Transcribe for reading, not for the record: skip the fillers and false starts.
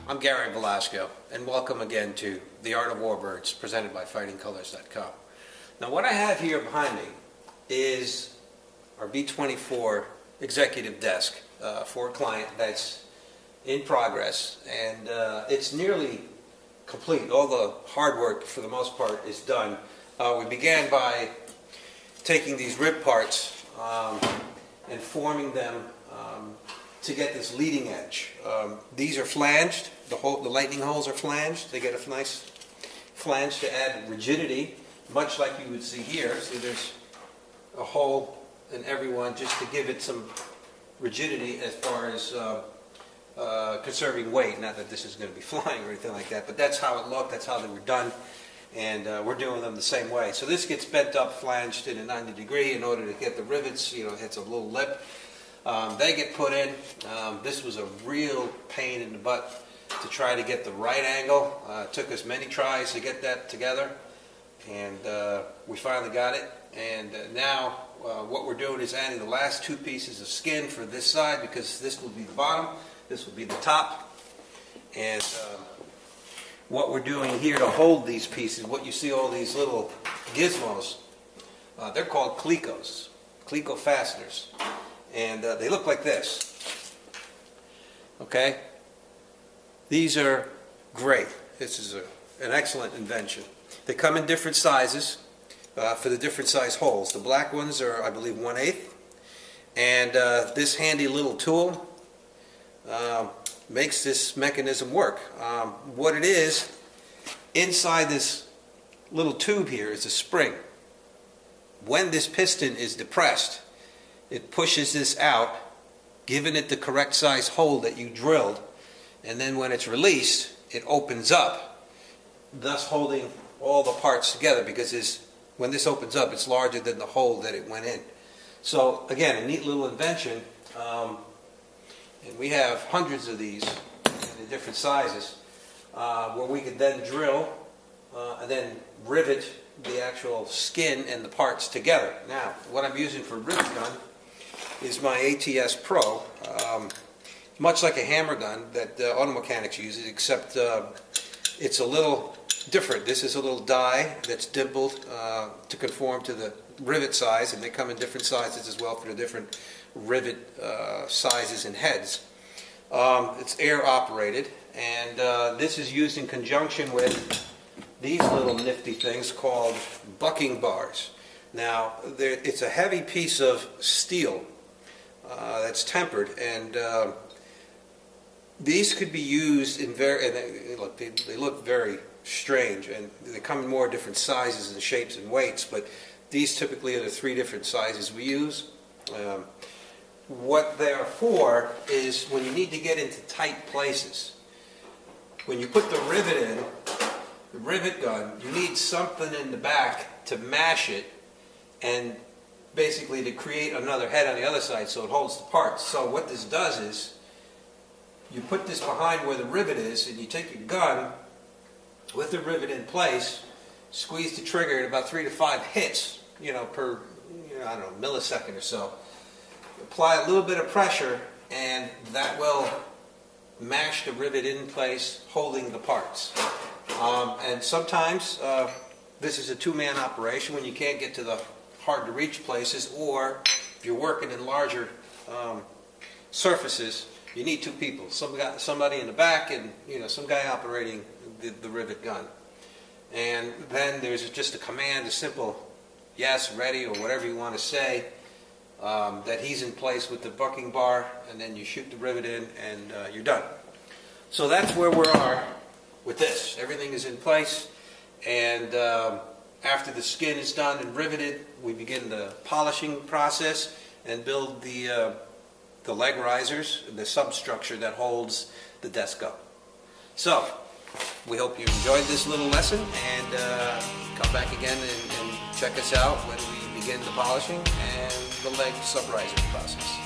I'm Gary Velasco, and welcome again to The Art of Warbirds, presented by FightingColors.com. Now, what I have here behind me is our B-24 executive desk for a client that's in progress, and it's nearly complete. All the hard work, for the most part, is done. We began by taking these rib parts and forming them to get this leading edge. These are flanged. The lightning holes are flanged. They get a nice flange to add rigidity, much like you would see here. See, there's a hole in every one just to give it some rigidity as far as conserving weight. Not that this is going to be flying or anything like that, but that's how it looked. That's how they were done. And we're doing them the same way. So this gets bent up, flanged in a 90 degree in order to get the rivets, it's a little lip. They get put in. This was a real pain in the butt to try to get the right angle. It took us many tries to get that together, and we finally got it. And now what we're doing is adding the last two pieces of skin for this side, because this will be the bottom, this will be the top. And what we're doing here to hold these pieces, what you see all these little gizmos, they're called clecos, cleco fasteners. And they look like this. Okay? These are great. This is an excellent invention. They come in different sizes for the different size holes. The black ones are, I believe, 1/8. And this handy little tool makes this mechanism work. What it is, inside this little tube here is a spring. When this piston is depressed, it pushes this out, giving it the correct size hole that you drilled, and then when it's released, it opens up, thus holding all the parts together, because when this opens up, it's larger than the hole that it went in. So again, a neat little invention, and we have hundreds of these in different sizes, where we could then drill and then rivet the actual skin and the parts together. Now, what I'm using for rivet gun is my ATS Pro, much like a hammer gun that auto mechanics use, except it's a little different. This is a little die that's dimpled to conform to the rivet size, and they come in different sizes as well for the different rivet sizes and heads. It's air operated, and this is used in conjunction with these little nifty things called bucking bars. Now, it's a heavy piece of steel that's tempered, and these could be used in they look very strange, and they come in more different sizes and shapes and weights, but these typically are the 3 different sizes we use. What they're for is when you need to get into tight places. When you put the rivet in, the rivet gun, you need something in the back to mash it and basically to create another head on the other side so it holds the parts. So what this does is you put this behind where the rivet is, and you take your gun with the rivet in place, squeeze the trigger at about 3 to 5 hits, per I don't know, millisecond or so. Apply a little bit of pressure, and that will mash the rivet in place, holding the parts. And sometimes this is a 2-man operation when you can't get to the hard to reach places, or if you're working in larger surfaces, you need 2 people. Somebody in the back, and some guy operating the rivet gun. And then there's just a command, a simple yes, ready, or whatever you want to say, that he's in place with the bucking bar, and then you shoot the rivet in, and you're done. So that's where we are with this. Everything is in place, and after the skin is done and riveted, we begin the polishing process and build the leg risers, the substructure that holds the desk up. So, we hope you enjoyed this little lesson, and come back again and check us out when we begin the polishing and the leg sub-riser process.